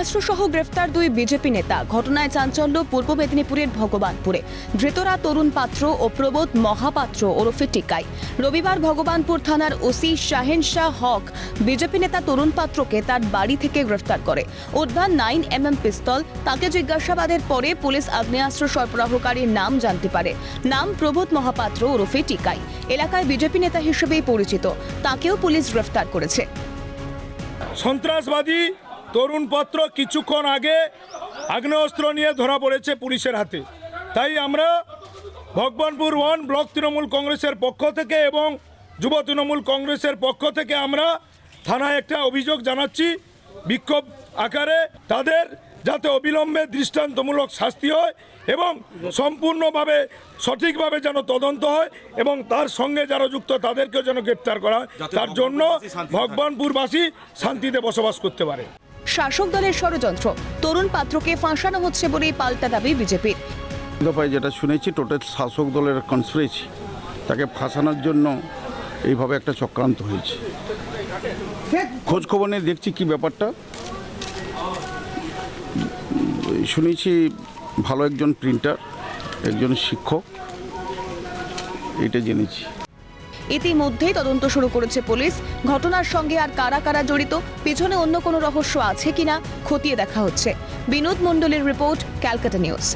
আগ্নেয়াস্ত্রসহ গ্রেফতার দুই বিজেপি নেতা। ঘটনায় চাঞ্চল্য পূর্ব মেদিনীপুরের ভগবানপুরে। ধৃতরা তরুণ পাত্র ও প্রবোধ মহাপাত্র ওরফে টিকাই। রবিবার ভগবানপুর থানার ওসি শাহেন শাহ হক বিজেপি নেতা তরুণ পাত্রকে তার বাড়ি থেকে গ্রেফতার করে। উদ্ধার 9mm পিস্তল। তাকে জিজ্ঞাসাবাদের পরে পুলিশ আগ্নেয়াস্ত্র সরবরাহকারীর নাম জানতে পারে। নাম প্রবোধ মহাপাত্র ওরফে টিকাই। এলাকায় বিজেপি নেতা হিসেবেই পরিচিত। তাকেও পুলিশ গ্রেফতার করেছে। সন্ত্রাসবাদী তরুণ পাত্র কিছুক্ষণ আগে আগ্নেয়াস্ত্র নিয়ে ধরা পড়েছে পুলিশের হাতে। তাই আমরা ভগবানপুর 1 ব্লক তৃণমূল কংগ্রেসের পক্ষ থেকে এবং যুব তৃণমূল কংগ্রেসের পক্ষ থেকে আমরা থানায় একটা অভিযোগ জানাচ্ছি বিক্ষোভ আকারে, তাদের যাতে অবিলম্বে দৃষ্টান্তমূলক শাস্তি হয় এবং সম্পূর্ণভাবে সঠিকভাবে যেন তদন্ত হয় এবং তার সঙ্গে যারা যুক্ত তাদেরকেও যেন গ্রেপ্তার করা হয়, তার জন্য ভগবানপুরবাসী শান্তিতে বসবাস করতে পারে। শাসক দলের ষড়যন্ত্র, তরুণ পাত্রকে ফাঁসানো হচ্ছে বলেই পাল্টা দাবি বিজেপির। যেটা শুনেছি টোটাল শাসক দলের কনস্পিরেসি, তাকে ফাঁসানোর জন্য এইভাবে একটা চক্রান্ত হয়েছে। খোঁজ খবর নিয়ে দেখছি কি ব্যাপারটা। শুনেছি ভালো একজন প্রিন্টার, একজন শিক্ষক, এটা জেনেছি। ইতিমধ্যেই তদন্ত শুরু করেছে পুলিশ। ঘটনার সঙ্গে আর কারা কারা জড়িত, পিছনে অন্য কোনো রহস্য আছে কিনা খতিয়ে দেখা হচ্ছে। বিনোদ মণ্ডলের রিপোর্ট, ক্যালকাটা নিউজ।